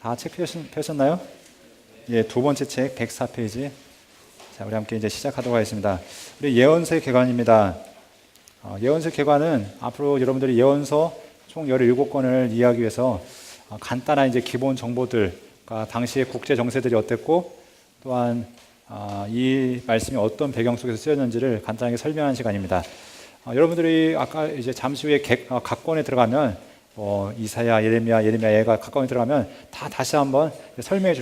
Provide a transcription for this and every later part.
다 책 펴셨나요? 예, 두 번째 책 104페이지. 자, 우리 함께 이제 시작하도록 하겠습니다. 우리 예언서의 개관입니다. 예언서 개관은 앞으로 여러분들이 예언서 총 17권을 이해하기 위해서 간단한 이제 기본 정보들, 그러니까 당시의 국제 정세들이 어땠고, 또한 이 말씀이 어떤 배경 속에서 쓰였는지를 간단하게 설명하는 시간입니다. 여러분들이 아까 이제 잠시 후에 각 권에 들어가면 이사야, 예레미야가 각 권에 들어가면 다 다시 한번 설명해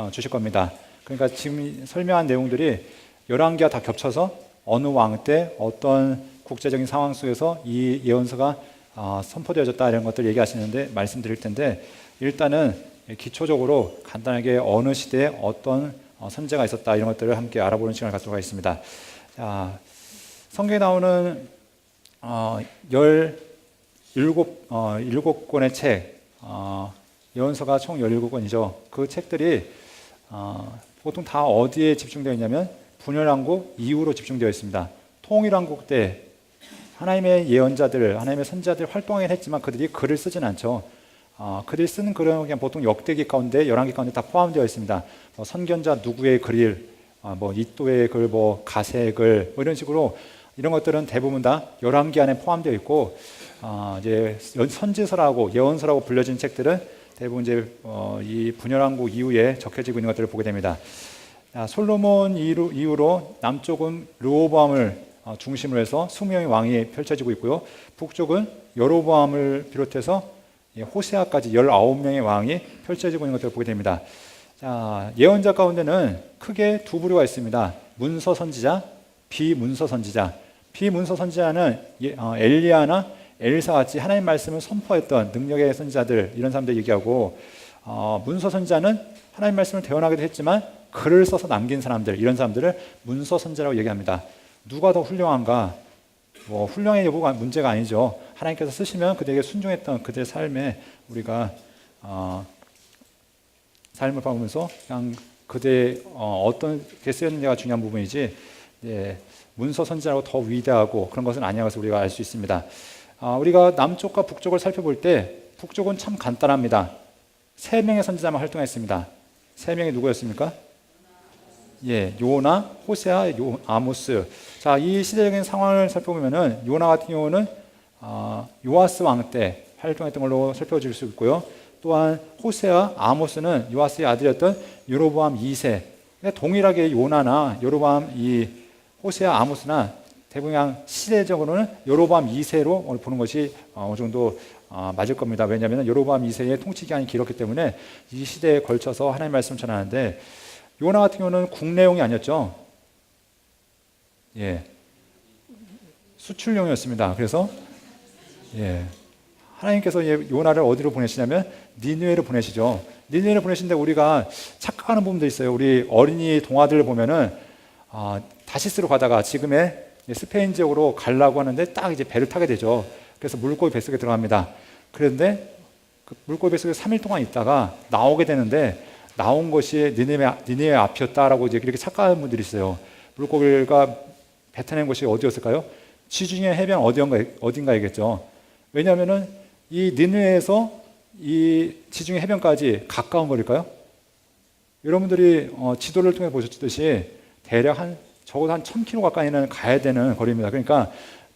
주실 겁니다. 그러니까 지금 설명한 내용들이 열왕기와 다 겹쳐서 어느 왕 때 어떤 국제적인 상황 속에서 이 예언서가 선포되어졌다 이런 것들 얘기하시는데 말씀드릴 텐데, 일단은 기초적으로 간단하게 어느 시대에 어떤 선지자가 있었다 이런 것들을 함께 알아보는 시간을 갖도록 하겠습니다. 자, 성경에 나오는 17권의 책, 예언서가 총 17권이죠. 그 책들이 보통 다 어디에 집중되어 있냐면 분열왕국 이후로 집중되어 있습니다. 통일왕국 때 하나님의 예언자들, 하나님의 선지자들 활동하긴 했지만 그들이 글을 쓰진 않죠. 그들이 쓰는 글은 그냥 보통 역대기 가운데, 열왕기 가운데 다 포함되어 있습니다. 선견자 누구의 글일, 이또의 글, 가세의 글, 이런 식으로 이런 것들은 대부분 다 열왕기 안에 포함되어 있고, 이제 선지서라고 예언서라고 불려진 책들은 대부분 이제 이 분열왕국 이후에 적혀지고 있는 것들을 보게 됩니다. 솔로몬 이후로 남쪽은 르호보암을 중심으로 해서 20명의 왕이 펼쳐지고 있고요. 북쪽은 여로보암을 비롯해서 호세아까지 19명의 왕이 펼쳐지고 있는 것들을 보게 됩니다. 자, 예언자 가운데는 크게 두 부류가 있습니다. 문서 선지자, 비문서 선지자. 비문서 선지자는 엘리야나 엘사 같이 하나님 말씀을 선포했던 능력의 선지자들, 이런 사람들 얘기하고, 문서 선지자는 하나님 말씀을 대언하기도 했지만 글을 써서 남긴 사람들, 이런 사람들을 문서 선지자라고 얘기합니다. 누가 더 훌륭한가? 훌륭의 여부가 문제가 아니죠. 하나님께서 쓰시면 그들에게 순종했던 그들의 삶에 우리가 삶을 보면서 그냥 그들의 어떻게 쓰였는지가 중요한 부분이지, 문서 선지자라고 더 위대하고 그런 것은 아니라고 해서 우리가 알 수 있습니다. 우리가 남쪽과 북쪽을 살펴볼 때 북쪽은 참 간단합니다. 3명의 선지자만 활동했습니다. 3명이 누구였습니까? 요나, 호세아, 아모스. 자, 이 시대적인 상황을 살펴보면은 요나 같은 경우는 요아스 왕 때 활동했던 걸로 살펴볼 수 있고요. 또한 호세아, 아모스는 요아스의 아들이었던 여로보암 2세. 동일하게 요나나 여로보암 호세아, 아모스나 대부분 그냥 시대적으로는 여로보암 2세로 보는 것이 어느 정도 맞을 겁니다. 왜냐하면 여로보암 2세의 통치 기간이 길었기 때문에 이 시대에 걸쳐서 하나님의 말씀을 전하는데, 요나 같은 경우는 국내용이 아니었죠. 수출용이었습니다. 그래서 하나님께서 요나를 어디로 보내시냐면 니느웨로 보내시죠. 니느웨로 보내시는데 우리가 착각하는 부분도 있어요. 우리 어린이 동화들을 보면은 다시스로 가다가 지금의 스페인 지역으로 가려고 하는데 딱 이제 배를 타게 되죠. 그래서 물고기 뱃속에 들어갑니다. 그런데 그 물고기 뱃속에 3일 동안 있다가 나오게 되는데, 나온 것이 니느웨 앞이었다라고 이제 이렇게 착각하는 분들이 있어요. 물고기가 뱉어낸 곳이 어디였을까요? 지중해 해변 어딘가이겠죠. 왜냐하면은 이 니느웨에서 이 지중해 해변까지 가까운 거리일까요? 여러분들이 지도를 통해 보셨듯이 대략 적어도 한 1000km 가까이는 가야 되는 거리입니다. 그러니까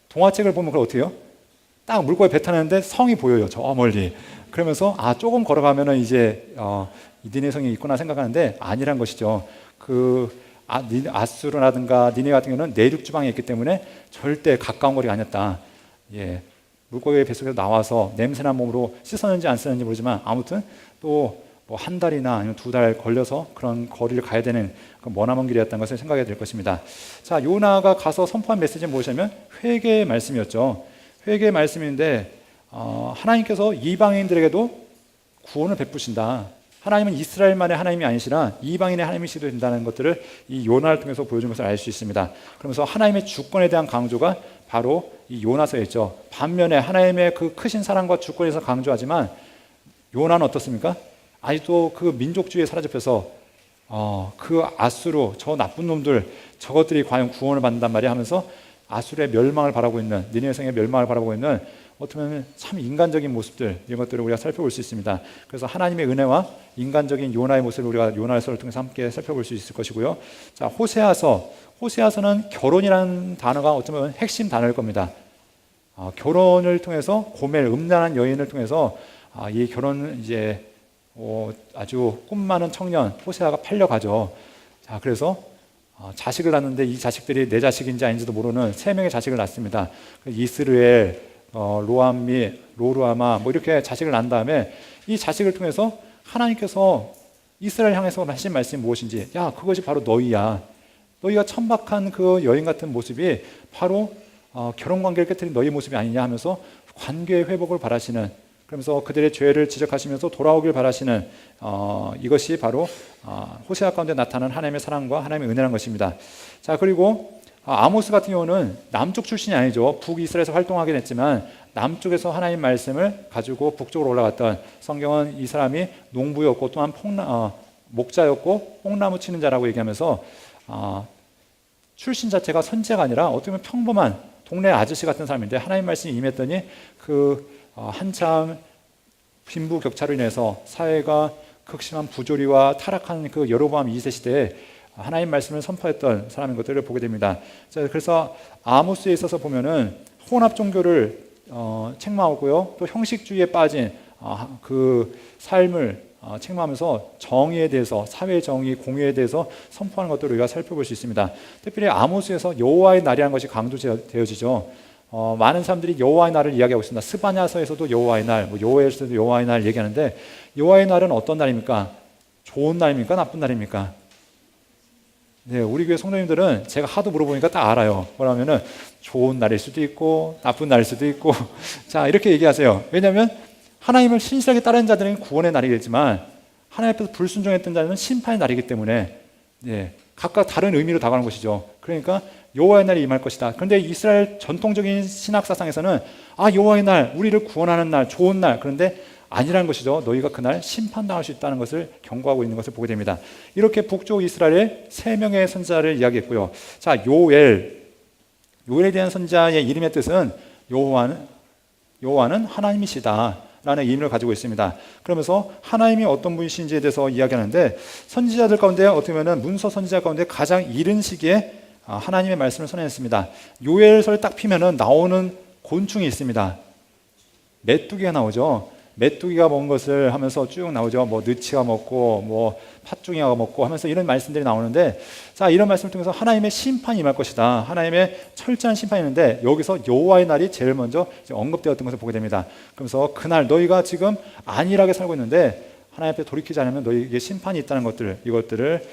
동화책을 보면 그걸 어떻게 해요? 딱 물고기 뱉어내는데 성이 보여요, 저 멀리. 그러면서 조금 걸어가면은 이제 니네 성이 있구나 생각하는데 아니란 것이죠. 아수르라든가 니네 같은 경우는 내륙 지방에 있기 때문에 절대 가까운 거리가 아니었다. 물고기 뱃속에서 나와서 냄새난 몸으로 씻었는지 안 씻었는지 모르지만 아무튼 또 한 달이나 아니면 2달 걸려서 그런 거리를 가야 되는 머나먼 길이었다는 것을 생각해야 될 것입니다. 자, 요나가 가서 선포한 메시지는 무엇이냐면 회개의 말씀이었죠. 회개의 말씀인데 하나님께서 이방인들에게도 구원을 베푸신다. 하나님은 이스라엘만의 하나님이 아니시라 이방인의 하나님이시도 된다는 것들을 이 요나를 통해서 보여준 것을 알 수 있습니다. 그러면서 하나님의 주권에 대한 강조가 바로 이 요나서에 있죠. 반면에 하나님의 그 크신 사랑과 주권에서 강조하지만 요나는 어떻습니까? 아직도 그 민족주의에 사로잡혀서 그 아수르, 저 나쁜 놈들, 저것들이 과연 구원을 받는단 말이야 하면서 아수르의 멸망을 바라고 있는, 니느웨 성의 멸망을 바라보고 있는 어떻게 보면 참 인간적인 모습들, 이런 것들을 우리가 살펴볼 수 있습니다. 그래서 하나님의 은혜와 인간적인 요나의 모습을 우리가 요나서를 통해서 함께 살펴볼 수 있을 것이고요. 자, 호세아서는 결혼이라는 단어가 어쩌면 핵심 단어일 겁니다. 결혼을 통해서 고멜, 음란한 여인을 통해서 이 결혼을 이제 아주 꿈 많은 청년 호세아가 팔려가죠. 자, 그래서 자식을 낳는데 이 자식들이 내 자식인지 아닌지도 모르는 3명의 자식을 낳습니다. 이스르엘, 로암미, 로루아마 뭐 이렇게 자식을 낳은 다음에 이 자식을 통해서 하나님께서 이스라엘 향해서 하신 말씀이 무엇인지, 야, 그것이 바로 너희야. 너희가 천박한 그 여인 같은 모습이 바로 결혼 관계를 깨뜨린 너희 모습이 아니냐 하면서 관계의 회복을 바라시는, 그러면서 그들의 죄를 지적하시면서 돌아오길 바라시는 이것이 바로 호세아 가운데 나타나는 하나님의 사랑과 하나님의 은혜라는 것입니다. 자, 그리고 아모스 같은 경우는 남쪽 출신이 아니죠. 북이스라엘에서 활동하긴 했지만 남쪽에서 하나님 말씀을 가지고 북쪽으로 올라갔던, 성경은 이 사람이 농부였고 또한 목자였고 뽕나무 치는 자라고 얘기하면서 출신 자체가 선지자가 아니라 어떻게 보면 평범한 동네 아저씨 같은 사람인데 하나님 말씀이 임했더니 한참 빈부격차로 인해서 사회가 극심한 부조리와 타락한 그 여로보암 2세 시대에 하나님 말씀을 선포했던 사람인 것들을 보게 됩니다. 자, 그래서 아모스에 있어서 보면은 혼합 종교를 책망하고요, 또 형식주의에 빠진 그 삶을 책망하면서 정의에 대해서, 사회 정의, 공의에 대해서 선포하는 것들을 우리가 살펴볼 수 있습니다. 특별히 아모스에서 여호와의 날이라는 것이 강조되어지죠. 많은 사람들이 여호와의 날을 이야기하고 있습니다. 스바냐서에서도 여호와의 날, 요엘서도 여호와의 날 얘기하는데, 여호와의 날은 어떤 날입니까? 좋은 날입니까? 나쁜 날입니까? 네, 우리 교회 성도님들은 제가 하도 물어보니까 딱 알아요. 뭐라면은 좋은 날일 수도 있고 나쁜 날일 수도 있고 자, 이렇게 얘기하세요. 왜냐하면 하나님을 신실하게 따르는 자들은 구원의 날이겠지만 하나님 앞에서 불순종했던 자는 심판의 날이기 때문에 각각 다른 의미로 다가가는 것이죠. 그러니까 여호와의 날이 임할 것이다. 그런데 이스라엘 전통적인 신학 사상에서는 여호와의 날, 우리를 구원하는 날, 좋은 날, 그런데 아니라는 것이죠. 너희가 그날 심판당할 수 있다는 것을 경고하고 있는 것을 보게 됩니다. 이렇게 북쪽 이스라엘의 3명의 선지자를 이야기했고요. 자, 요엘에 대한 선지자의 이름의 뜻은 여호와는 하나님이시다 라는 의미를 가지고 있습니다. 그러면서 하나님이 어떤 분이신지에 대해서 이야기하는데, 선지자들 가운데 어떻게 보면 문서 선지자 가운데 가장 이른 시기에 하나님의 말씀을 선언했습니다. 요엘서를 딱 피면은 나오는 곤충이 있습니다. 메뚜기가 나오죠. 메뚜기가 먹은 것을 하면서 쭉 나오죠. 느치가 먹고 팥중이가 먹고 하면서 이런 말씀들이 나오는데, 자, 이런 말씀을 통해서 하나님의 심판이 임할 것이다, 하나님의 철저한 심판이 있는데, 여기서 여호와의 날이 제일 먼저 언급되었던 것을 보게 됩니다. 그래서 그날 너희가 지금 안일하게 살고 있는데 하나님 앞에 돌이키지 않으면 너희에게 심판이 있다는 이것들을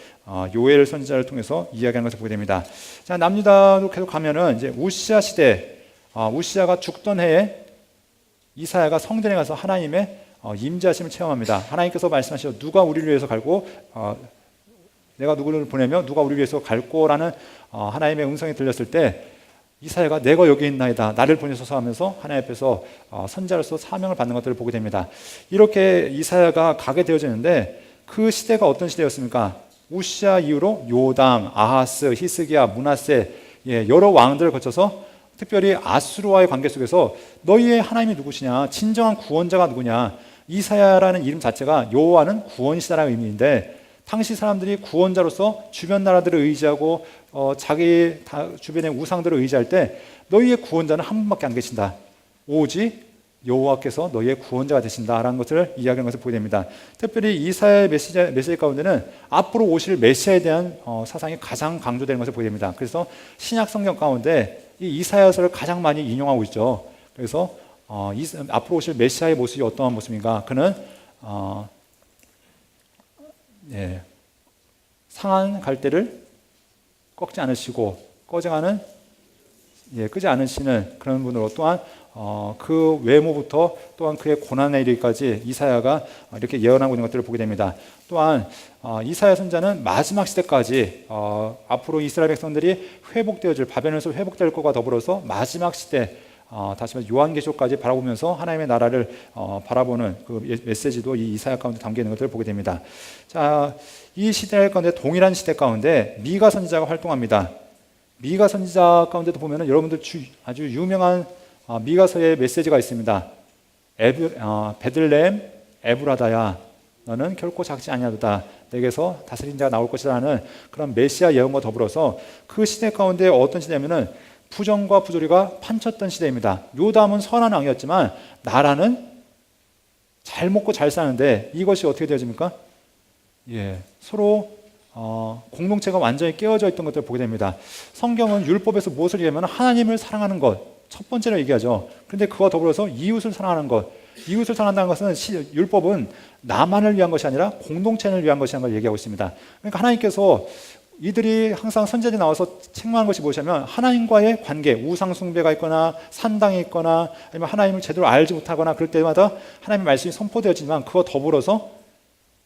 요엘 선지자를 통해서 이야기하는 것을 보게 됩니다. 자, 남유다로 계속 가면은 이제 우시아 시대, 우시아가 죽던 해에 이사야가 성전에 가서 하나님의 임재하심을 체험합니다. 하나님께서 말씀하시죠. 누가 우리를 위해서 갈고 내가 누구를 보내며 누가 우리를 위해서 갈고라는 하나님의 음성이 들렸을 때 이사야가 내가 여기 있나이다, 나를 보내소서 하면서 하나님 앞에서 선지자로서 사명을 받는 것들을 보게 됩니다. 이렇게 이사야가 가게 되어지는데, 그 시대가 어떤 시대였습니까? 우시아 이후로 요담, 아하스, 히스기야, 므낫세, 여러 왕들을 거쳐서 특별히 아수르와의 관계 속에서 너희의 하나님이 누구시냐, 진정한 구원자가 누구냐, 이사야라는 이름 자체가 여호와는 구원이시다라는 의미인데, 당시 사람들이 구원자로서 주변 나라들을 의지하고 자기 주변의 우상들을 의지할 때 너희의 구원자는 한 분밖에 안 계신다, 오직 여호와께서 너희의 구원자가 되신다라는 것을 이야기하는 것을 보게 됩니다. 특별히 이사야의 메시지 가운데는 앞으로 오실 메시아에 대한 사상이 가장 강조되는 것을 보게 됩니다. 그래서 신약 성경 가운데 이 이사야서를 가장 많이 인용하고 있죠. 그래서 앞으로 오실 메시아의 모습이 어떠한 모습인가? 그는 상한 갈대를 꺾지 않으시고 끄지 않으시는 그런 분으로, 또한 그 외모부터 또한 그의 고난에 이르기까지 이사야가 이렇게 예언하고 있는 것들을 보게 됩니다. 또한 이사야 선지자는 마지막 시대까지 앞으로 이스라엘 백성들이 바벨론에서 회복될 것과 더불어서 마지막 시대, 다시 말해서 요한계시록까지 바라보면서 하나님의 나라를 바라보는 그 메시지도 이 이사야 가운데 담겨 있는 것들을 보게 됩니다. 자, 이 시대 가운데, 동일한 시대 가운데 미가 선지자가 활동합니다. 미가 선지자 가운데도 보면은 여러분들 아주 유명한 미가서의 메시지가 있습니다. 베들레헴 에브라다야, 너는 결코 작지 아니하도다. 내게서 다스린 자가 나올 것이라는 그런 메시아 예언과 더불어서 그 시대 가운데 어떤 시대냐면은 부정과 부조리가 판쳤던 시대입니다. 요담은 선한 왕이었지만 나라는 잘 먹고 잘 사는데 이것이 어떻게 되어집니까? 서로 공동체가 완전히 깨어져 있던 것들을 보게 됩니다. 성경은 율법에서 무엇을 얘기하면 하나님을 사랑하는 것 첫 번째로 얘기하죠. 그런데 그와 더불어서 이웃을 사랑하는 것, 이웃을 사랑한다는 것은 율법은 나만을 위한 것이 아니라 공동체를 위한 것이라는 걸 얘기하고 있습니다. 그러니까 하나님께서 이들이 항상 선지자들이 나와서 책망하는 것이 무엇이냐면 하나님과의 관계, 우상 숭배가 있거나 산당이 있거나 아니면 하나님을 제대로 알지 못하거나 그럴 때마다 하나님의 말씀이 선포되어지지만 그와 더불어서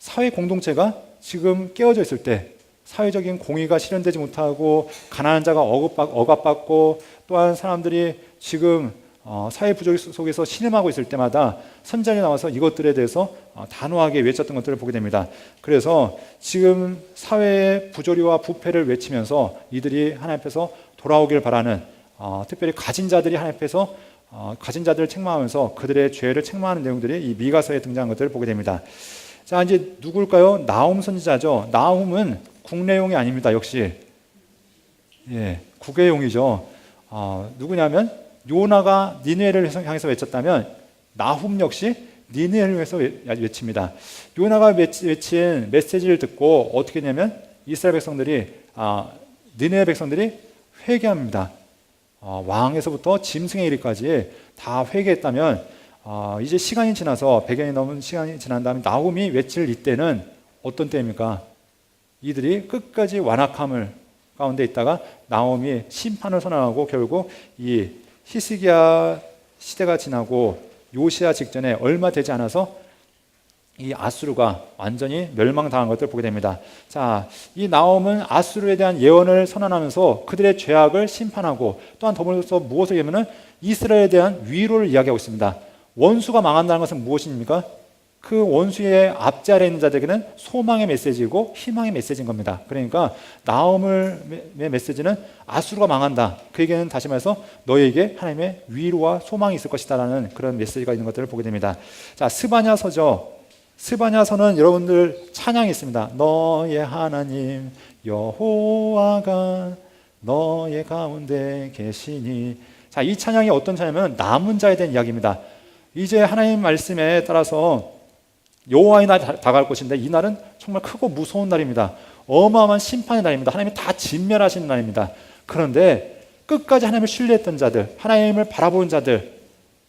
사회 공동체가 지금 깨어져 있을 때 사회적인 공의가 실현되지 못하고 가난한 자가 억압받고 또한 사람들이 지금 사회 부조리 속에서 신음하고 있을 때마다 선지자들이 나와서 이것들에 대해서 단호하게 외쳤던 것들을 보게 됩니다. 그래서 지금 사회의 부조리와 부패를 외치면서 이들이 하나님 앞에서 돌아오길 바라는 특별히 가진 자들이 하나님 앞에서 가진 자들을 책망하면서 그들의 죄를 책망하는 내용들이 이 미가서에 등장한 것들을 보게 됩니다. 자, 이제 누굴까요? 나훔 선지자죠. 나훔은 국내용이 아닙니다. 역시 국외용이죠. 누구냐면 요나가 니느웨를 향해서 외쳤다면 나훔 역시 니느웨를 향해서 외칩니다. 요나가 외친 메시지를 듣고 어떻게 했냐면 이스라엘 백성들이 니느웨 백성들이 회개합니다. 왕에서부터 짐승에 이르기까지 다 회개했다면 이제 시간이 지나서 100년이 넘은 시간이 지난 다음에 나훔이 외칠 이때는 어떤 때입니까? 이들이 끝까지 완악함을 가운데 있다가 나훔이 심판을 선언하고 결국 이 히스기야 시대가 지나고 요시야 직전에 얼마 되지 않아서 이 아수르가 완전히 멸망당한 것을 보게 됩니다. 자, 이 나훔은 아수르에 대한 예언을 선언하면서 그들의 죄악을 심판하고 또한 더불어서 무엇을 얘기하면 이스라엘에 대한 위로를 이야기하고 있습니다. 원수가 망한다는 것은 무엇입니까? 그 원수의 앞자리에 있는 자들에게는 소망의 메시지이고 희망의 메시지인 겁니다. 그러니까 나훔의 메시지는 아수르가 망한다. 그에게는 다시 말해서 너에게 하나님의 위로와 소망이 있을 것이다라는 그런 메시지가 있는 것들을 보게 됩니다. 자, 스바냐서죠. 스바냐서는 여러분들 찬양이 있습니다. 너의 하나님 여호와가 너의 가운데 계시니. 자, 이 찬양이 어떤 찬양이냐면 남은 자에 대한 이야기입니다. 이제 하나님 말씀에 따라서 여호와의 날이 다가올 것인데 이 날은 정말 크고 무서운 날입니다. 어마어마한 심판의 날입니다. 하나님이 다 진멸하시는 날입니다. 그런데 끝까지 하나님을 신뢰했던 자들, 하나님을 바라본 자들,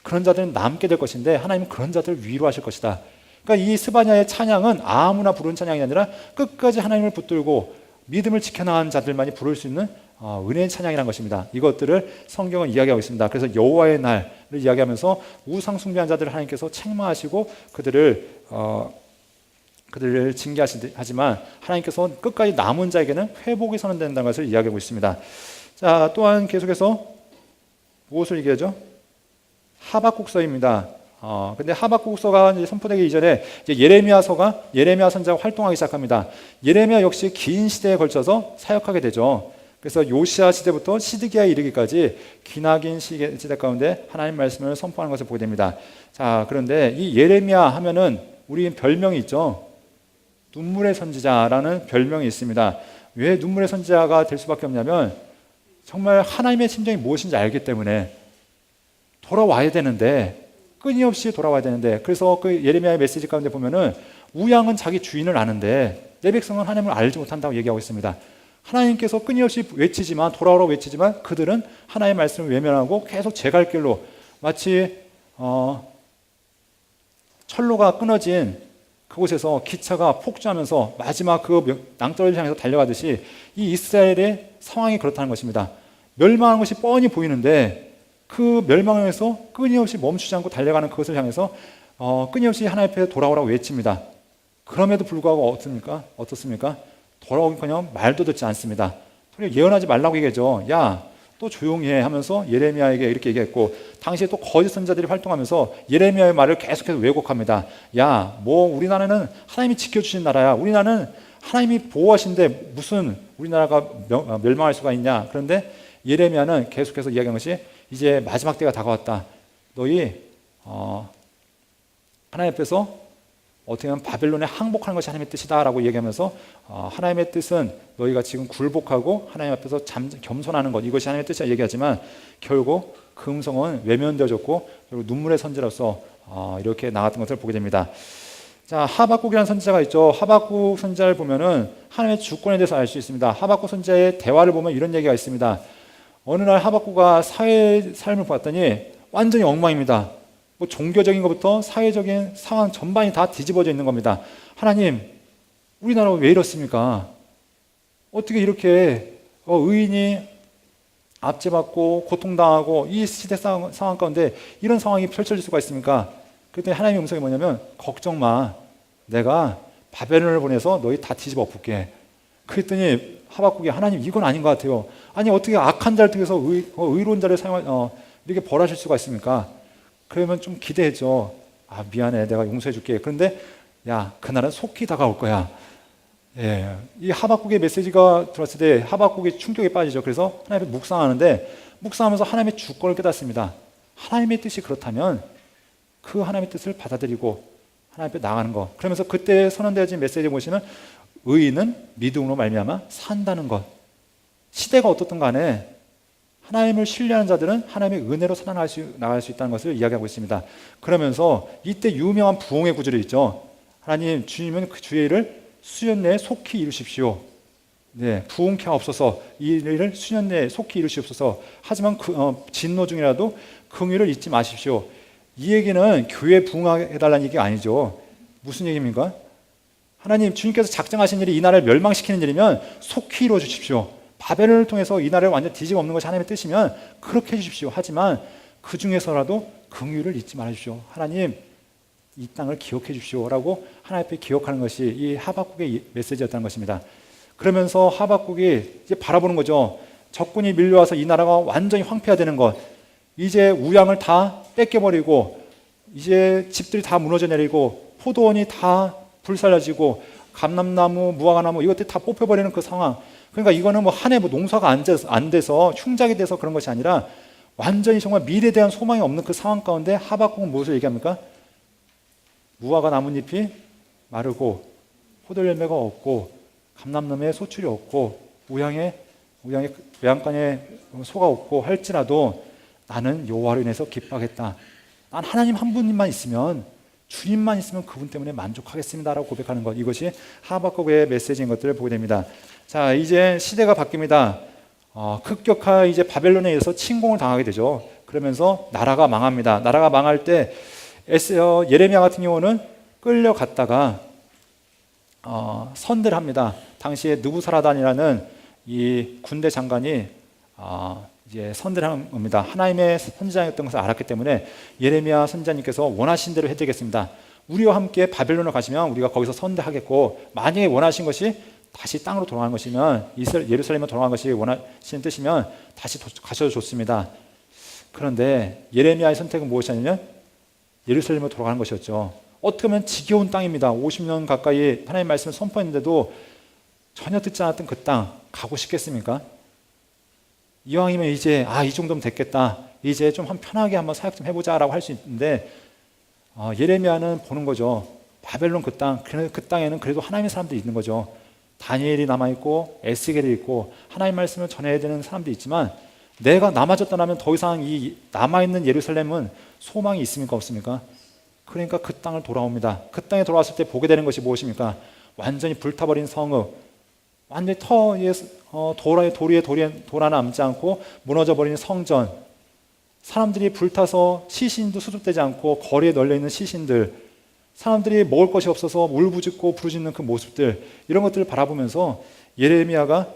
그런 자들은 남게 될 것인데 하나님은 그런 자들을 위로하실 것이다. 그러니까 이 스바냐의 찬양은 아무나 부르는 찬양이 아니라 끝까지 하나님을 붙들고 믿음을 지켜나가는 자들만이 부를 수 있는 은혜의 찬양이라는 것입니다. 이것들을 성경은 이야기하고 있습니다. 그래서 여호와의 날을 이야기하면서 우상 숭배한 자들을 하나님께서 책망하시고 그들을 징계하지만 하나님께서 끝까지 남은 자에게는 회복이 선언된다는 것을 이야기하고 있습니다. 자, 또한 계속해서 무엇을 얘기하죠? 하박국서입니다. 근데 하박국서가 이제 선포되기 이전에 이제 예레미야 선지자가 활동하기 시작합니다. 예레미야 역시 긴 시대에 걸쳐서 사역하게 되죠. 그래서 요시야 시대부터 시드기야에 이르기까지 기나긴 시대 가운데 하나님 말씀을 선포하는 것을 보게 됩니다. 자, 그런데 이 예레미야 하면은 우리 별명이 있죠. 눈물의 선지자라는 별명이 있습니다. 왜 눈물의 선지자가 될 수밖에 없냐면 정말 하나님의 심정이 무엇인지 알기 때문에 돌아와야 되는데 끊임없이 돌아와야 되는데 그래서 그 예레미야의 메시지 가운데 보면은 우양은 자기 주인을 아는데 내 백성은 하나님을 알지 못한다고 얘기하고 있습니다. 하나님께서 끊임없이 외치지만 돌아오라고 외치지만 그들은 하나님의 말씀을 외면하고 계속 제 갈 길로 마치 철로가 끊어진 그곳에서 기차가 폭주하면서 마지막 그 낭떠러지를 향해서 달려가듯이 이 이스라엘의 상황이 그렇다는 것입니다. 멸망하는 것이 뻔히 보이는데 그 멸망에서 끊임없이 멈추지 않고 달려가는 그것을 향해서 끊임없이 하나님 앞에 돌아오라고 외칩니다. 그럼에도 불구하고 어떻습니까? 돌아오기커녕 말도 듣지 않습니다. 예언하지 말라고 얘기하죠. 야, 또 조용히 해 하면서 예레미야에게 이렇게 얘기했고 당시에 또 거짓 선지자들이 활동하면서 예레미야의 말을 계속해서 왜곡합니다. 야, 뭐 우리나라는 하나님이 지켜주신 나라야. 우리나라는 하나님이 보호하신데 무슨 우리나라가 멸망할 수가 있냐. 그런데 예레미야는 계속해서 이야기한 것이 이제 마지막 때가 다가왔다. 너희 하나님 앞에서 어떻게 보면 바벨론에 항복하는 것이 하나님의 뜻이다라고 얘기하면서 하나님의 뜻은 너희가 지금 굴복하고 하나님 앞에서 겸손하는 것, 이것이 하나님의 뜻이라 얘기하지만 결국 그 음성은 외면되어졌고 결국 눈물의 선지로서 이렇게 나갔던 것을 보게 됩니다. 자, 하박국이라는 선지자가 있죠. 하박국 선지자를 보면은 하나님의 주권에 대해서 알 수 있습니다. 하박국 선지자의 대화를 보면 이런 얘기가 있습니다. 어느 날 하박국가 사회 삶을 봤더니 완전히 엉망입니다. 뭐 종교적인 것부터 사회적인 상황 전반이 다 뒤집어져 있는 겁니다. 하나님, 우리나라가 왜 이렇습니까? 어떻게 이렇게 의인이 압제받고 고통당하고 이 시대 상황 가운데 이런 상황이 펼쳐질 수가 있습니까? 그랬더니 하나님의 음성이 뭐냐면 걱정 마. 내가 바벨론을 보내서 너희 다 뒤집어 엎을게. 그랬더니 하박국이 하나님 이건 아닌 것 같아요. 아니 어떻게 악한 자를 통해서 의로운 자를 이렇게 벌하실 수가 있습니까? 그러면 좀 기대해줘. 미안해, 내가 용서해 줄게. 그런데 야, 그날은 속히 다가올 거야. 예, 이 하박국의 메시지가 들었을 때 하박국이 충격에 빠지죠. 그래서 하나님을 묵상하는데 묵상하면서 하나님의 주권을 깨닫습니다. 하나님의 뜻이 그렇다면 그 하나님의 뜻을 받아들이고 하나님 앞에 나가는 것. 그러면서 그때 선언되어진 메시지에 보시면 의인은 믿음으로 말미암아 산다는 것. 시대가 어떻든 간에 하나님을 신뢰하는 자들은 하나님의 은혜로 살아나갈 수 있다는 것을 이야기하고 있습니다. 그러면서 이때 유명한 부흥의 구절이 있죠. 하나님, 주님은 그 주의 일을 수년 내에 속히 이루십시오. 네, 부흥케 하옵소서. 이 일을 수년 내에 속히 이루시옵소서. 하지만 진노 중이라도 긍휼을 잊지 마십시오. 이 얘기는 교회 부흥해달라는 얘기가 아니죠. 무슨 얘기입니까? 하나님, 주님께서 작정하신 일이 이 나라를 멸망시키는 일이면 속히 이루어 주십시오. 바벨론을 통해서 이 나라를 완전 뒤집어 엎는 것이 하나님의 뜻이면 그렇게 해주십시오. 하지만 그 중에서라도 긍휼을 잊지 말아주십시오. 하나님, 이 땅을 기억해 주십시오 라고 하나님 앞에 기억하는 것이 이 하박국의 메시지였다는 것입니다. 그러면서 하박국이 이제 바라보는 거죠. 적군이 밀려와서 이 나라가 완전히 황폐화되는 것, 이제 우양을 다 뺏겨버리고 이제 집들이 다 무너져 내리고 포도원이 다 불살라지고 감람나무, 무화과나무 이것들이 다 뽑혀버리는 그 상황. 그러니까 이거는 뭐 한 해 농사가 안 돼서 흉작이 돼서 그런 것이 아니라 완전히 정말 미래에 대한 소망이 없는 그 상황 가운데 하박국은 무엇을 얘기합니까? 무화과 나뭇잎이 마르고 포도 열매가 없고 감람나무에 소출이 없고 우양의 외양간에 소가 없고 할지라도 나는 여호와로 인해서 기뻐하겠다. 난 하나님 한 분만 있으면, 주님만 있으면 그분 때문에 만족하겠습니다라고 고백하는 것, 이것이 하박국의 메시지인 것들을 보게 됩니다. 자, 이제 시대가 바뀝니다. 급격한 이제 바벨론에 의해서 침공을 당하게 되죠. 그러면서 나라가 망합니다. 나라가 망할 때 예레미야 같은 경우는 끌려갔다가 선대를 합니다. 당시에 느부사라단이라는 이 군대 장관이 이제 선대를 하는 겁니다. 하나님의 선지자였던 것을 알았기 때문에 예레미야 선지자님께서 원하신 대로 해드리겠습니다. 우리와 함께 바벨론을 가시면 우리가 거기서 선대하겠고, 만약에 원하신 것이 다시 땅으로 돌아가는 것이면, 예루살렘으로 돌아가는 것이 원하시는 뜻이면 다시 가셔도 좋습니다. 그런데 예레미야의 선택은 무엇이냐면 예루살렘으로 돌아가는 것이었죠. 어떻게 보면 지겨운 땅입니다. 50년 가까이 하나님의 말씀을 선포했는데도 전혀 듣지 않았던 그 땅 가고 싶겠습니까? 이왕이면 이제 이 정도면 됐겠다, 이제 좀 편하게 한번 사역 좀 해보자라고 할 수 있는데 예레미야는 보는 거죠. 바벨론 그 땅에는 그래도 하나님의 사람들이 있는 거죠. 다니엘이 남아있고 에스겔이 있고 하나님의 말씀을 전해야 되는 사람들이 있지만, 내가 남아졌다면 더 이상 이 남아있는 예루살렘은 소망이 있습니까, 없습니까? 그러니까 그 땅을 돌아옵니다. 그 땅에 돌아왔을 때 보게 되는 것이 무엇입니까? 완전히 불타버린 성읍, 완전히 돌 하나 남지 않고 무너져버린 성전, 사람들이 불타서 시신도 수습되지 않고 거리에 널려있는 시신들, 사람들이 먹을 것이 없어서 울부짖고 부르짖는 그 모습들, 이런 것들을 바라보면서 예레미야가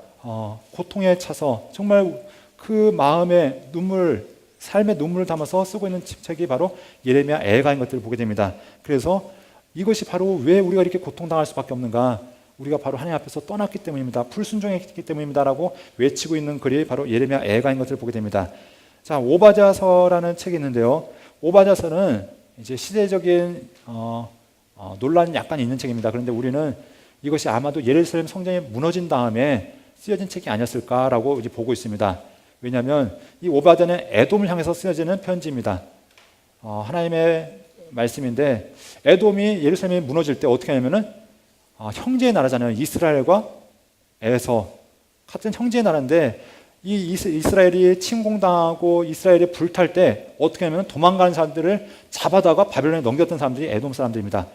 고통에 차서 정말 그 마음의 눈물, 삶의 눈물을 담아서 쓰고 있는 책이 바로 예레미야 애가인 것들을 보게 됩니다. 그래서 이것이 바로 왜 우리가 이렇게 고통당할 수밖에 없는가, 우리가 바로 하나님 앞에서 떠났기 때문입니다, 불순종했기 때문입니다 라고 외치고 있는 글이 바로 예레미야 애가인 것들을 보게 됩니다. 자, 오바자서라는 책이 있는데요, 오바자서는 이제 시대적인 논란이 약간 있는 책입니다. 그런데 우리는 이것이 아마도 예루살렘 성전이 무너진 다음에 쓰여진 책이 아니었을까라고 이제 보고 있습니다. 왜냐하면 이 오바댜는 에돔을 향해서 쓰여지는 편지입니다. 하나님의 말씀인데 에돔이 예루살렘이 무너질 때 어떻게 하냐면은 형제의 나라잖아요. 이스라엘과 에서 같은 형제의 나라인데 이 이스라엘이 침공당하고 이스라엘이 불탈 때 어떻게 하면 도망가는 사람들을 잡아다가 바벨론에 넘겼던 사람들이 에돔 사람들입니다.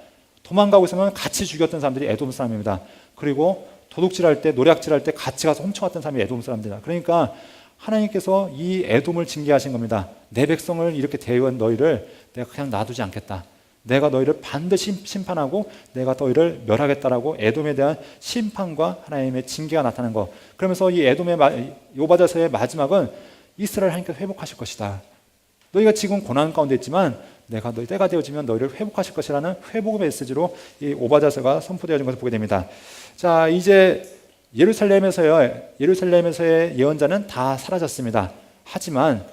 도망가고 있으면 같이 죽였던 사람들이 에돔 사람입니다. 그리고 도둑질할 때 노략질할 때 같이 가서 훔쳐갔던 사람이 에돔 사람들이다. 그러니까 하나님께서 이 에돔을 징계하신 겁니다. 내 백성을 이렇게 대한 너희를 내가 그냥 놔두지 않겠다. 내가 너희를 반드시 심판하고 내가 너희를 멸하겠다라고 에돔에 대한 심판과 하나님의 징계가 나타나는 것. 그러면서 이 에돔의 오바댜서의 마지막은 이스라엘 하나님께서 회복하실 것이다. 너희가 지금 고난 가운데 있지만 내가 너희 때가 되어지면 너희를 회복하실 것이라는 회복의 메시지로 이 오바댜서가 선포되어진 것을 보게 됩니다. 자, 이제 예루살렘에서의 예언자는 다 사라졌습니다. 하지만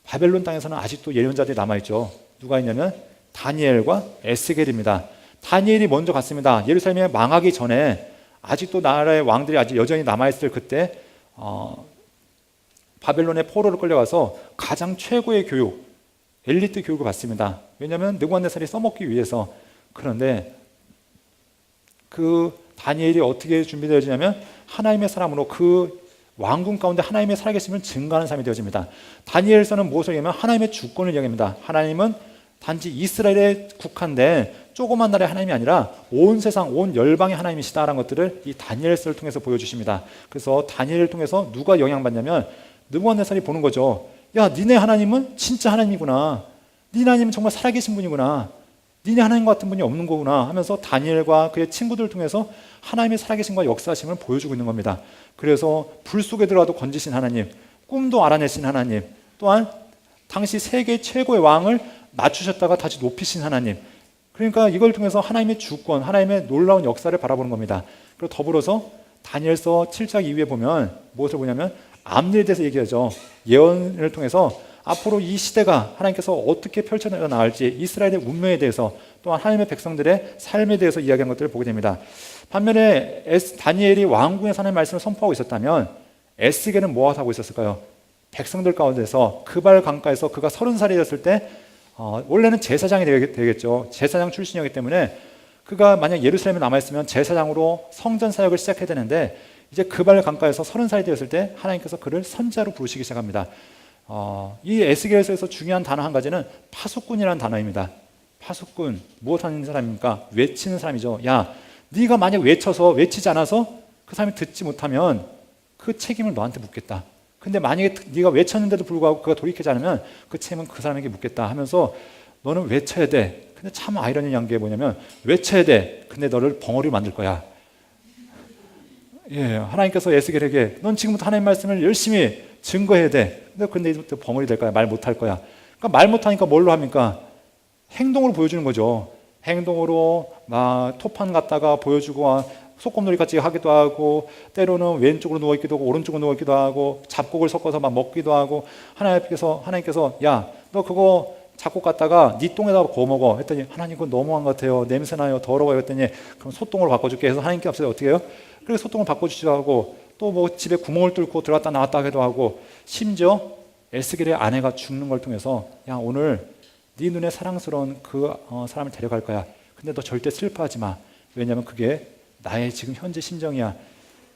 바벨론 땅에서는 아직도 예언자들이 남아있죠. 누가 있냐면 다니엘과 에스겔입니다. 다니엘이 먼저 갔습니다. 예루살렘이 망하기 전에 아직도 나라의 왕들이 아직 여전히 남아있을 그때 바벨론의 포로로 끌려가서 가장 최고의 교육, 엘리트 교육을 받습니다. 왜냐하면 느부갓네살이 써먹기 위해서. 그런데 그 다니엘이 어떻게 준비되어지냐면 하나님의 사람으로 그 왕궁 가운데 하나님의 살아계심을 증거하는 사람이 되어집니다. 다니엘서는 무엇을 얘기하면 하나님의 주권을 얘기합니다. 하나님은 단지 이스라엘에 국한된 조그만 나라의 하나님이 아니라 온 세상, 온 열방의 하나님이시다라는 것들을 이 다니엘서를 통해서 보여주십니다. 그래서 다니엘을 통해서 누가 영향받냐면 느부갓네살이 보는 거죠. 야, 니네 하나님은 진짜 하나님이구나. 니네 하나님은 정말 살아계신 분이구나. 니네 하나님 같은 분이 없는 거구나 하면서 다니엘과 그의 친구들을 통해서 하나님의 살아계심과 역사하심을 보여주고 있는 겁니다. 그래서 불 속에 들어가도 건지신 하나님, 꿈도 알아내신 하나님, 또한 당시 세계 최고의 왕을 낮추셨다가 다시 높이신 하나님. 그러니까 이걸 통해서 하나님의 주권, 하나님의 놀라운 역사를 바라보는 겁니다. 그리고 더불어서 다니엘서 7장 이후에 보면 무엇을 보냐면 앞일에 대해서 얘기하죠. 예언을 통해서 앞으로 이 시대가 하나님께서 어떻게 펼쳐나갈지 이스라엘의 운명에 대해서 또한 하나님의 백성들의 삶에 대해서 이야기한 것들을 보게 됩니다. 반면에 다니엘이 왕궁에서 하나님의 말씀을 선포하고 있었다면 에스겔은 무엇을 하고 있었을까요? 백성들 가운데서 그발 강가에서 그가 30살이 되었을 때 원래는 제사장이 되겠죠. 제사장 출신이었기 때문에 그가 만약 예루살렘에 남아있으면 제사장으로 성전 사역을 시작해야 되는데 이제 그발 강가에서 30살이 되었을 때 하나님께서 그를 선지자로 부르시기 시작합니다. 이 에스겔서에서 중요한 단어 한 가지는 파수꾼이라는 단어입니다. 파수꾼, 무엇하는 사람입니까? 외치는 사람이죠. 야, 네가 만약 외치지 않아서 그 사람이 듣지 못하면 그 책임을 너한테 묻겠다. 근데 만약에 네가 외쳤는데도 불구하고 그가 돌이키지 않으면 그 책임은 그 사람에게 묻겠다 하면서 너는 외쳐야 돼. 근데 참 아이러니한 게 뭐냐면 외쳐야 돼. 근데 너를 벙어리로 만들 거야. 예, 하나님께서 에스겔에게 넌 지금부터 하나님의 말씀을 열심히 증거해야 돼. 근데 이제부터 벙어리 될 거야. 말 못할 거야. 그러니까 말 못하니까 뭘로 합니까? 행동으로 보여주는 거죠. 행동으로 막 토판 갖다가 보여주고 소꿉놀이 같이 하기도 하고 때로는 왼쪽으로 누워있기도 하고 오른쪽으로 누워있기도 하고 잡곡을 섞어서 막 먹기도 하고 하나님께서 야, 너 그거 잡곡 갖다가 네 똥에다가 구워 먹어 했더니 하나님 그건 너무한 것 같아요. 냄새나요. 더러워요 했더니 그럼 소똥으로 바꿔줄게 해서 하나님께 앞서 어떻게 해요? 그래서 소똥을 바꿔주기도 하고 또 뭐 집에 구멍을 뚫고 들어갔다 나왔다 하기도 하고 심지어 에스겔의 아내가 죽는 걸 통해서 야, 오늘 네 눈에 사랑스러운 그 사람을 데려갈 거야. 근데 너 절대 슬퍼하지 마. 왜냐하면 그게 나의 지금 현재 심정이야.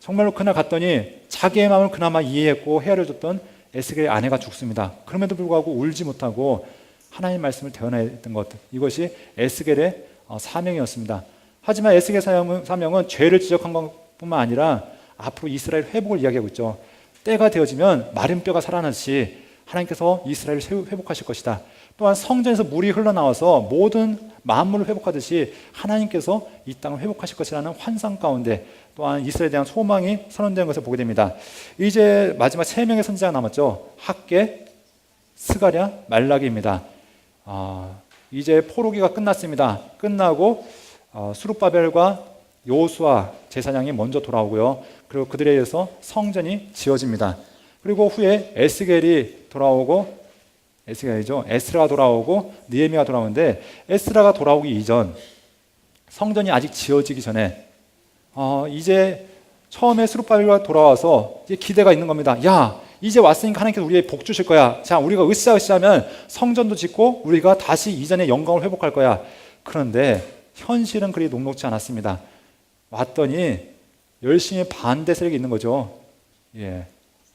정말로 그날 갔더니 자기의 마음을 그나마 이해했고 헤아려줬던 에스겔의 아내가 죽습니다. 그럼에도 불구하고 울지 못하고 하나님의 말씀을 대언했던 것, 이것이 에스겔의 사명이었습니다. 하지만 에스겔 사명은 죄를 지적한 것뿐만 아니라 앞으로 이스라엘 회복을 이야기하고 있죠. 때가 되어지면 마른 뼈가 살아나듯이 하나님께서 이스라엘을 회복하실 것이다. 또한 성전에서 물이 흘러나와서 모든 만물을 회복하듯이 하나님께서 이 땅을 회복하실 것이라는 환상 가운데 또한 이스라엘에 대한 소망이 선언된 것을 보게 됩니다. 이제 마지막 3명의 선지자가 남았죠. 학개, 스가랴, 말라기입니다. 이제 포로기가 끝났습니다. 끝나고 스룹바벨과 여호수아 제사장이 먼저 돌아오고요. 그리고 그들에 의해서 성전이 지어집니다. 그리고 후에 에스겔이 돌아오고 에스라가 돌아오고 느헤미야가 돌아오는데 에스라가 돌아오기 이전 성전이 아직 지어지기 전에 이제 처음에 스룹바벨과 돌아와서 이제 기대가 있는 겁니다. 야, 이제 왔으니까 하나님께서 우리에게 복 주실 거야. 자, 우리가 으쌰으쌰하면 성전도 짓고 우리가 다시 이전의 영광을 회복할 거야. 그런데 현실은 그리 녹록지 않았습니다. 왔더니 열심히 반대 세력이 있는 거죠. 예.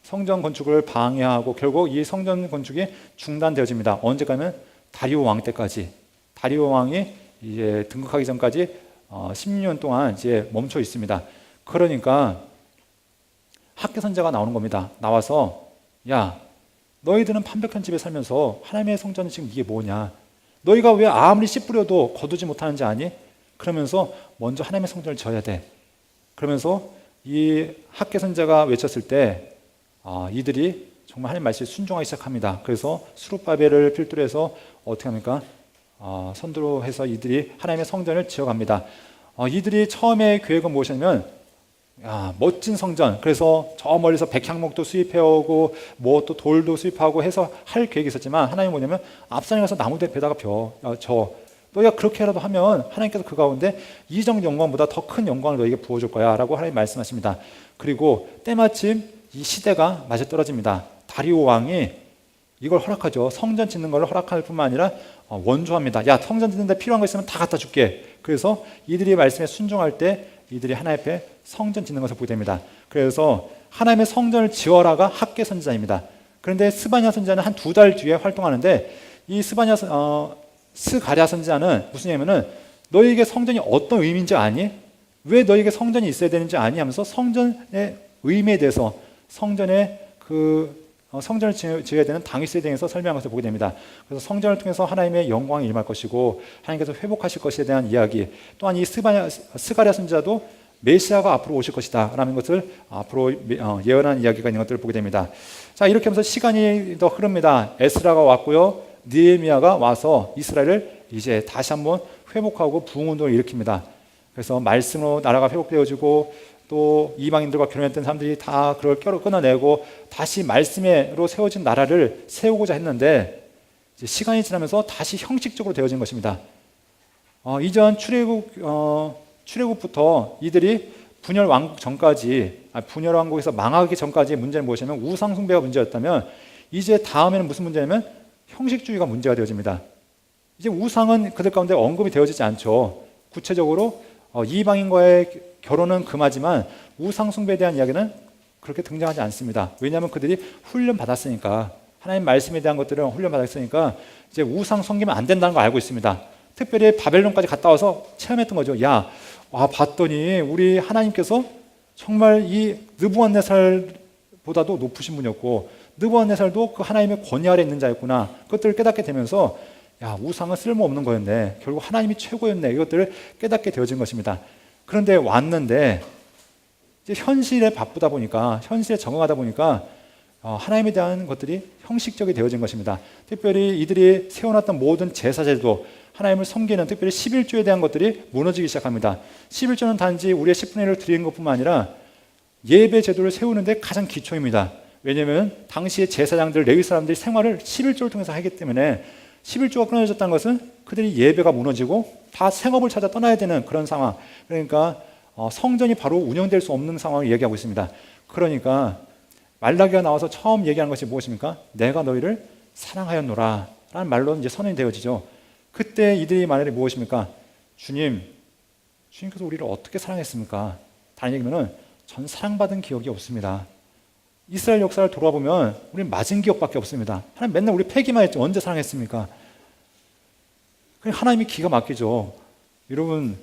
성전 건축을 방해하고 결국 이 성전 건축이 중단되어집니다. 언제까지면 다리오 왕 때까지. 다리오 왕이 이제 등극하기 전까지 16년 동안 이제 멈춰 있습니다. 그러니까 학개 선지자가 나오는 겁니다. 나와서 야, 너희들은 판벽한 집에 살면서 하나님의 성전은 지금 이게 뭐냐? 너희가 왜 아무리 씨 뿌려도 거두지 못하는지 아니? 그러면서 먼저 하나님의 성전을 지어야 돼. 그러면서 이 학개 선지자가 외쳤을 때 이들이 정말 하나님 말씀에 순종하기 시작합니다. 그래서 스룹바벨을 필두로 해서 어떻게 합니까? 선두로 해서 이들이 하나님의 성전을 지어갑니다. 이들이 처음에 계획은 무엇이냐면 멋진 성전, 그래서 저 멀리서 백향목도 수입해오고 뭐 또 돌도 수입하고 해서 할 계획이 있었지만 하나님은 뭐냐면 앞산에 가서 나무대 배다가 너희가 그렇게라도 하면 하나님께서 그 가운데 이전 영광보다 더 큰 영광을 너희에게 부어줄 거야 라고 하나님 말씀하십니다. 그리고 때마침 이 시대가 맞아떨어집니다. 다리오 왕이 이걸 허락하죠. 성전 짓는 걸 허락할 뿐만 아니라 원조합니다. 야, 성전 짓는데 필요한 거 있으면 다 갖다 줄게. 그래서 이들이 말씀에 순종할 때 이들이 하나님 앞에 성전 짓는 것을 보게 됩니다. 그래서 하나님의 성전을 지어라가 학개 선지자입니다. 그런데 스바냐 선지자는 한 2달 뒤에 활동하는데 이 스가랴 선지자는 무슨 얘기냐면은 너희에게 성전이 어떤 의미인지 아니? 왜 너희에게 성전이 있어야 되는지 아니? 하면서 성전의 의미에 대해서 성전의 성전을 지어야 되는 당위성에 대해서 설명한 것을 보게 됩니다. 그래서 성전을 통해서 하나님의 영광이 임할 것이고 하나님께서 회복하실 것에 대한 이야기, 또한 이 스가랴 선지자도 메시아가 앞으로 오실 것이다 라는 것을 앞으로 예언한 이야기가 있는 것들을 보게 됩니다. 자, 이렇게 하면서 시간이 더 흐릅니다. 에스라가 왔고요, 느헤미야가 와서 이스라엘을 이제 다시 한번 회복하고 부흥운동을 일으킵니다. 그래서 말씀으로 나라가 회복되어지고 또 이방인들과 결혼했던 사람들이 다 그걸 끊어내고 다시 말씀으로 세워진 나라를 세우고자 했는데 이제 시간이 지나면서 다시 형식적으로 되어진 것입니다. 이전 출애굽부터 이들이 분열 왕국 전까지, 분열 왕국에서 망하기 전까지의 문제는 무엇이냐면 우상 숭배가 문제였다면 이제 다음에는 무슨 문제냐면 형식주의가 문제가 되어집니다. 이제 우상은 그들 가운데 언급이 되어지지 않죠. 구체적으로 이방인과의 결혼은 금하지만 우상 숭배에 대한 이야기는 그렇게 등장하지 않습니다. 왜냐하면 그들이 훈련 받았으니까, 하나님 말씀에 대한 것들을 훈련 받았으니까 이제 우상 섬기면 안 된다는 걸 알고 있습니다. 특별히 바벨론까지 갔다 와서 체험했던 거죠. 야, 봤더니 우리 하나님께서 정말 이 느부갓네살보다도 높으신 분이었고 느부갓네살도 그 하나님의 권위 아래 있는 자였구나. 그것들을 깨닫게 되면서 우상은 쓸모없는 거였네. 결국 하나님이 최고였네. 이것들을 깨닫게 되어진 것입니다. 그런데 왔는데 이제 현실에 바쁘다 보니까, 현실에 적응하다 보니까 하나님에 대한 것들이 형식적이 되어진 것입니다. 특별히 이들이 세워놨던 모든 제사제도, 하나님을 섬기는 특별히 11조에 대한 것들이 무너지기 시작합니다. 11조는 단지 우리의 10분의 1을 드리는 것뿐만 아니라 예배 제도를 세우는데 가장 기초입니다. 왜냐하면 당시의 제사장들, 레위 사람들이 생활을 11조를 통해서 하기 때문에 11조가 끊어졌다는 것은 그들이 예배가 무너지고 다 생업을 찾아 떠나야 되는 그런 상황. 그러니까 성전이 바로 운영될 수 없는 상황을 얘기하고 있습니다. 그러니까 말라기가 나와서 처음 얘기하는 것이 무엇입니까? 내가 너희를 사랑하였노라 라는 말로 이제 선언이 되어지죠. 그때 이들이 말하는 게 무엇입니까? 주님께서 우리를 어떻게 사랑했습니까? 다른 얘기면은 전 사랑받은 기억이 없습니다. 이스라엘 역사를 돌아보면 우리는 맞은 기억밖에 없습니다. 하나님 맨날 우리 패기만 했죠. 언제 사랑했습니까? 하나님이 기가 막히죠. 여러분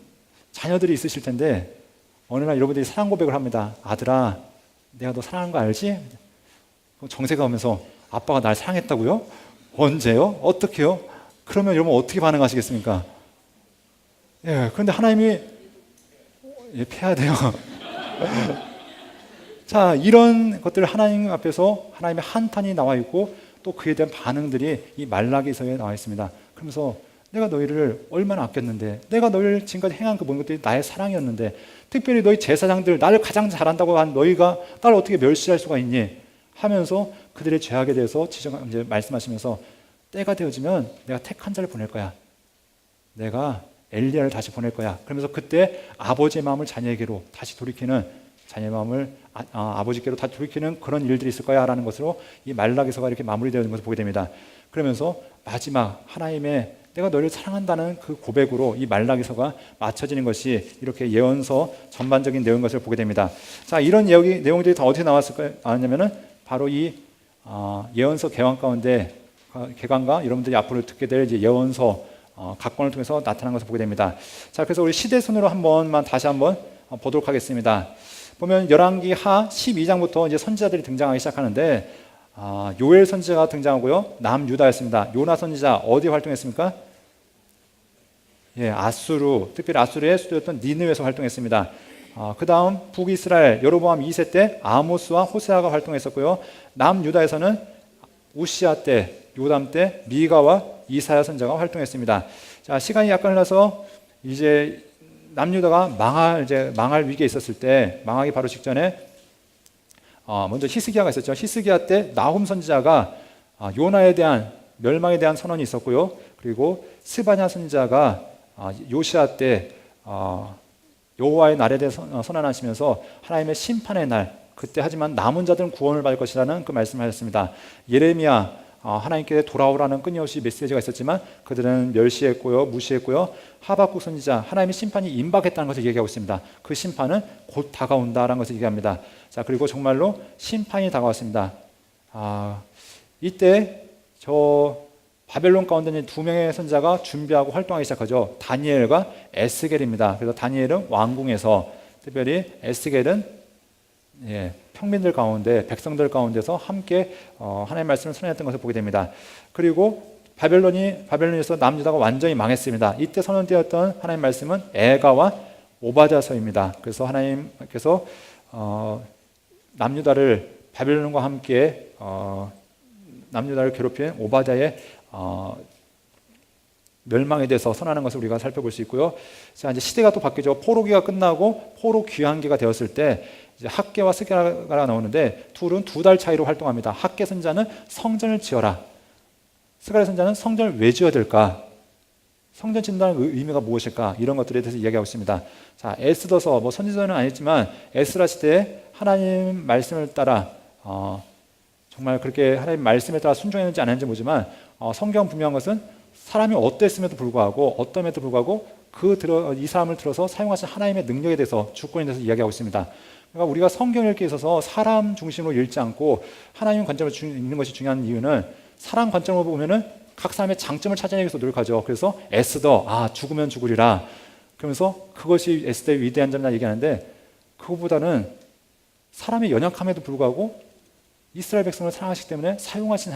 자녀들이 있으실 텐데 어느 날 여러분들이 사랑 고백을 합니다. 아들아, 내가 너 사랑하는 거 알지? 정색가 오면서 아빠가 날 사랑했다고요? 언제요? 어떻게요? 그러면 여러분 어떻게 반응하시겠습니까? 그런데 하나님이 패야 돼요. 자, 이런 것들 하나님 앞에서 하나님의 한탄이 나와 있고 또 그에 대한 반응들이 이 말라기서에 나와 있습니다. 그러면서 내가 너희를 얼마나 아꼈는데, 내가 너희를 지금까지 행한 그 모든 것들이 나의 사랑이었는데, 특별히 너희 제사장들, 나를 가장 잘한다고 한 너희가 나를 어떻게 멸시할 수가 있니? 하면서 그들의 죄악에 대해서 이제 말씀하시면서 때가 되어지면 내가 택한 자를 보낼 거야. 내가 엘리야를 다시 보낼 거야. 그러면서 그때 아버지의 마음을 자녀에게로 다시 돌이키는, 자녀의 마음을 아버지께로 다 돌이키는 그런 일들이 있을 거야 라는 것으로 이 말라기서가 이렇게 마무리되어 있는 것을 보게 됩니다. 그러면서 마지막 하나님의 내가 너를 사랑한다는 그 고백으로 이 말라기서가 맞춰지는 것이 이렇게 예언서 전반적인 내용인 것을 보게 됩니다. 자, 이런 내용들이 다 어디서 나왔냐면은 바로 이 예언서 개관 가운데 개관과 여러분들이 앞으로 듣게 될 이제 예언서 각권을 통해서 나타난 것을 보게 됩니다. 자, 그래서 우리 시대순으로 다시 한번 보도록 하겠습니다. 보면 열왕기 하 12장부터 이제 선지자들이 등장하기 시작하는데 요엘 선지자가 등장하고요. 남유다였습니다. 요나 선지자 어디 활동했습니까? 예, 아수르, 특별히 아수르의 수도였던 니느웨에서 활동했습니다. 그 다음 북이스라엘 여로보암 2세 때 아모스와 호세아가 활동했었고요. 남유다에서는 우시아 때, 요담 때 미가와 이사야 선지자가 활동했습니다. 자, 시간이 약간 흘러서 이제 남유다가 망할 위기에 있었을 때, 망하기 바로 직전에 먼저 히스기야가 있었죠. 히스기야 때 나훔 선지자가 요나에 대한 멸망에 대한 선언이 있었고요. 그리고 스바냐 선지자가 요시아 때 여호와의 날에 대해 선언하시면서 하나님의 심판의 날, 그때 하지만 남은 자들은 구원을 받을 것이라는 그 말씀을 하셨습니다. 예레미야 하나님께 돌아오라는 끊임없이 메시지가 있었지만 그들은 멸시했고요, 무시했고요. 하박국 선지자 하나님의 심판이 임박했다는 것을 얘기하고 있습니다. 그 심판은 곧 다가온다라는 것을 얘기합니다. 자, 그리고 정말로 심판이 다가왔습니다. 이때 저 바벨론 가운데 있는 두 명의 선지자가 준비하고 활동하기 시작하죠. 다니엘과 에스겔입니다. 그래서 다니엘은 왕궁에서, 특별히 에스겔은 평민들 가운데, 백성들 가운데서 함께 하나님의 말씀을 선언했던 것을 보게 됩니다. 그리고 바벨론에서 남유다가 완전히 망했습니다. 이때 선언되었던 하나님의 말씀은 에가와 오바댜서입니다. 그래서 하나님께서 남유다를 바벨론과 함께 남유다를 괴롭힌 오바댜의 멸망에 대해서 선언하는 것을 우리가 살펴볼 수 있고요. 자, 이제 시대가 또 바뀌죠. 포로기가 끝나고 포로 귀환기가 되었을 때 이제 학계와 스가랴가 나오는데 둘은 2달 차이로 활동합니다. 학계 선지자는 성전을 지어라. 스가랴 선지자는 성전을 왜 지어야 될까? 성전 짓는다는 의미가 무엇일까? 이런 것들에 대해서 이야기하고 있습니다. 자, 에스더서 선지자는 아니지만 에스라 시대에 하나님 말씀을 따라 정말 그렇게 하나님 말씀에 따라 순종했는지 안 했는지 모르지만 성경 분명한 것은 사람이 어땠음에도 불구하고 어떠함에도 불구하고 이 사람을 들어서 사용하신 하나님의 능력에 대해서 주권에 대해서 이야기하고 있습니다. 그러니까 우리가 성경 읽기에 있어서 사람 중심으로 읽지 않고 하나님 관점으로 읽는 것이 중요한 이유는 사람 관점으로 보면은 각 사람의 장점을 찾아내기 위해서 노력하죠. 그래서 에스더, 죽으면 죽으리라. 그러면서 그것이 에스더의 위대한 점이라 얘기하는데 그거보다는 사람의 연약함에도 불구하고 이스라엘 백성을 사랑하시기 때문에 사용하신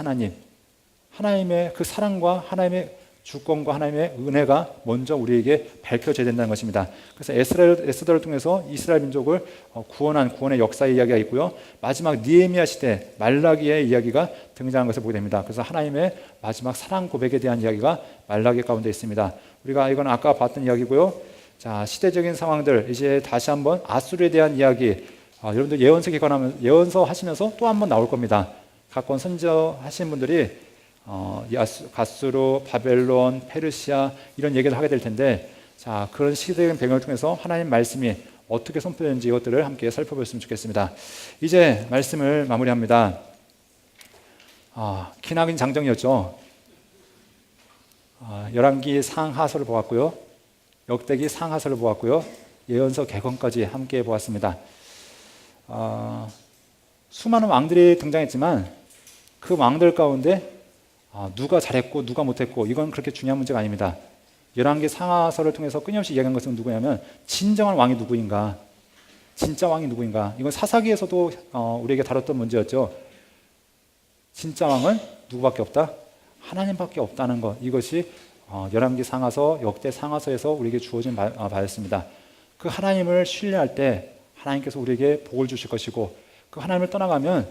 하나님의 그 사랑과 하나님의 주권과 하나님의 은혜가 먼저 우리에게 밝혀져야 된다는 것입니다. 그래서 에스더를 통해서 이스라엘 민족을 구원한 구원의 역사의 이야기가 있고요. 마지막 느헤미야 시대 말라기의 이야기가 등장한 것을 보게 됩니다. 그래서 하나님의 마지막 사랑 고백에 대한 이야기가 말라기 가운데 있습니다. 우리가 이건 아까 봤던 이야기고요. 자, 시대적인 상황들 이제 다시 한번 아수르에 대한 이야기. 여러분들 예언서 하시면서 또 한 번 나올 겁니다. 각권 선지하신 분들이 가스루, 바벨론, 페르시아 이런 얘기를 하게 될 텐데, 자, 그런 시대적인 배경을 통해서 하나님 말씀이 어떻게 선포되는지 이것들을 함께 살펴보셨으면 좋겠습니다. 이제 말씀을 마무리합니다. 기나긴 장정이었죠. 열왕기 상하서를 보았고요, 역대기 상하서를 보았고요, 예언서 개건까지 함께 보았습니다. 수많은 왕들이 등장했지만 그 왕들 가운데 누가 잘했고 누가 못했고 이건 그렇게 중요한 문제가 아닙니다. 열왕기 상하서를 통해서 끊임없이 이야기한 것은 누구냐면 진정한 왕이 누구인가, 진짜 왕이 누구인가. 이건 사사기에서도 우리에게 다뤘던 문제였죠. 진짜 왕은 누구밖에 없다? 하나님밖에 없다는 것. 이것이 열왕기 상하서, 역대 상하서에서 우리에게 주어진 바였습니다. 그 하나님을 신뢰할 때 하나님께서 우리에게 복을 주실 것이고, 그 하나님을 떠나가면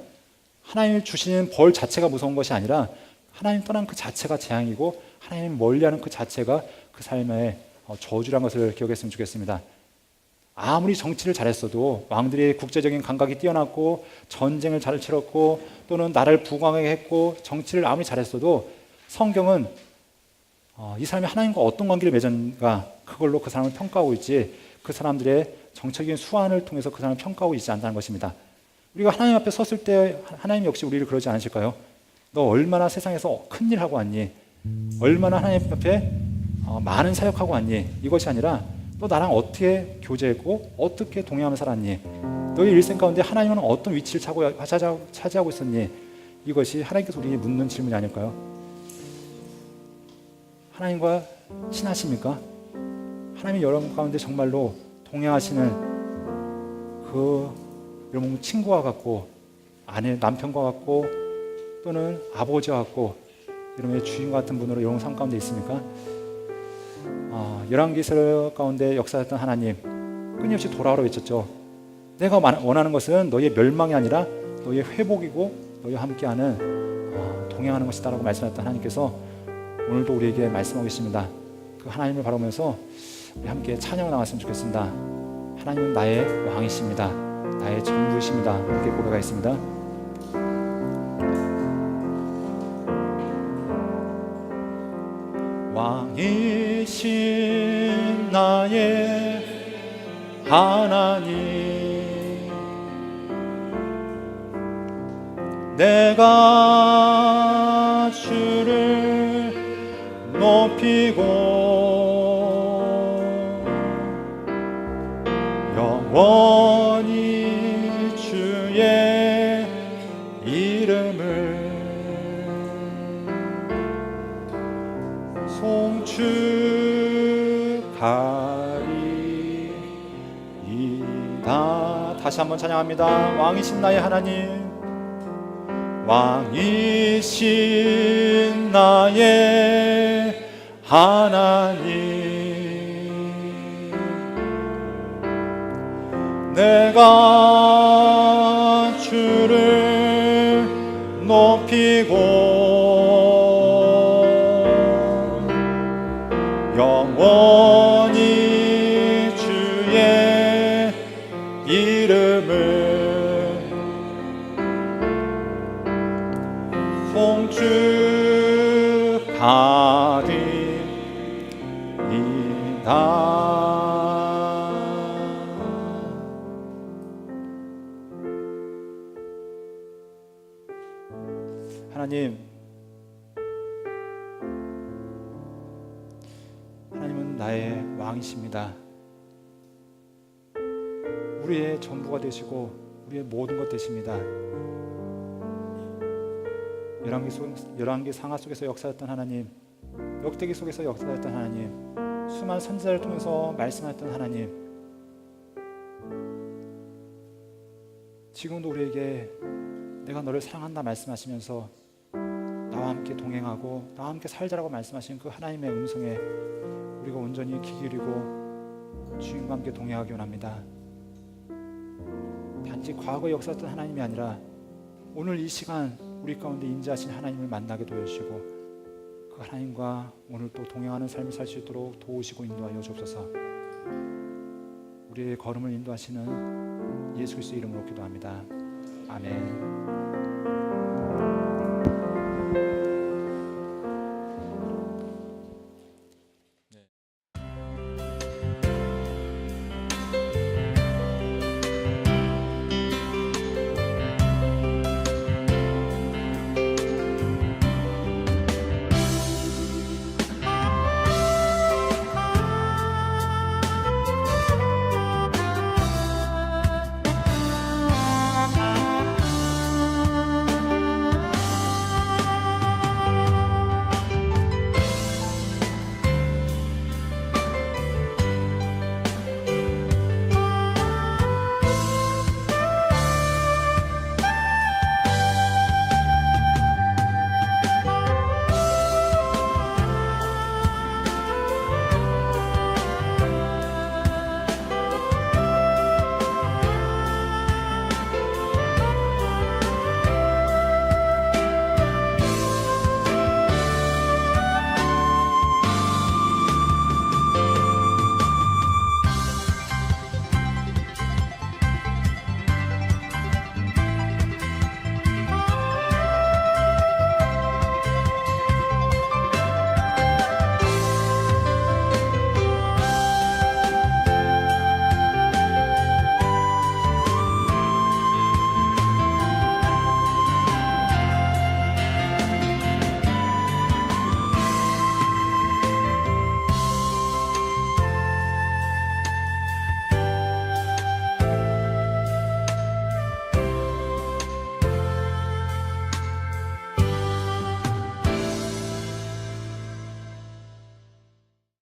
하나님이 주시는 벌 자체가 무서운 것이 아니라 하나님 떠난 그 자체가 재앙이고 하나님 멀리하는 그 자체가 그 삶의 저주라는 것을 기억했으면 좋겠습니다. 아무리 정치를 잘했어도, 왕들이 국제적인 감각이 뛰어났고 전쟁을 잘 치렀고 또는 나라를 부강하게 했고 정치를 아무리 잘했어도 성경은 이 사람이 하나님과 어떤 관계를 맺었는가, 그걸로 그 사람을 평가하고 있지, 그 사람들의 정적인 수완을 통해서 그 사람을 평가하고 있지 않다는 것입니다. 우리가 하나님 앞에 섰을 때 하나님 역시 우리를 그러지 않으실까요? 너 얼마나 세상에서 큰일 하고 왔니? 얼마나 하나님 앞에 많은 사역하고 왔니? 이것이 아니라 너 나랑 어떻게 교제했고 어떻게 동행하며 살았니? 너의 일생 가운데 하나님은 어떤 위치를 차지하고 있었니? 이것이 하나님께서 우리에게 묻는 질문이 아닐까요? 하나님과 친하십니까? 하나님이 여러분 가운데 정말로 동행하시는 그 여러분 친구와 같고 아내, 남편과 같고 또는 아버지와 같고 여러분의 주인 같은 분으로 여러분 삶 가운데 있습니까? 열왕기서 가운데 역사했던 하나님 끊임없이 돌아오라 외쳤죠. 내가 원하는 것은 너희의 멸망이 아니라 너희의 회복이고 너희와 함께하는 동행하는 것이다라고 말씀하셨던 하나님께서 오늘도 우리에게 말씀하고 계십니다. 그 하나님을 바라보면서 우리 함께 찬양을 나갔으면 좋겠습니다. 하나님은 나의 왕이십니다. 나의 전부이십니다. 함께 고백하겠습니다. 왕이신 나의 하나님, 내가 주를 높이고 영원히 주의 이름을 송축하리이다. 다시 한번 찬양합니다. 왕이신 나의 하나님, 왕이신 나의 하나님, 내가 주를 높이고 영원히 주의 이름을 송축하리이다. 하나님은 나의 왕이십니다. 우리의 전부가 되시고 우리의 모든 것 되십니다. 열왕기 상하 속에서 역사했던 하나님, 역대기 속에서 역사했던 하나님, 수많은 선지자를 통해서 말씀하셨던 하나님, 지금도 우리에게 내가 너를 사랑한다 말씀하시면서 나와 함께 동행하고 나와 함께 살자라고 말씀하신 그 하나님의 음성에 우리가 온전히 귀 기울이고 주님과 함께 동행하기 원합니다. 단지 과거에 역사했던 하나님이 아니라 오늘 이 시간 우리 가운데 임재하신 하나님을 만나게 도와주시고 그 하나님과 오늘 또 동행하는 삶을 살 수 있도록 도우시고 인도하여 주옵소서. 우리의 걸음을 인도하시는 예수 그리스도의 이름으로 기도합니다. 아멘.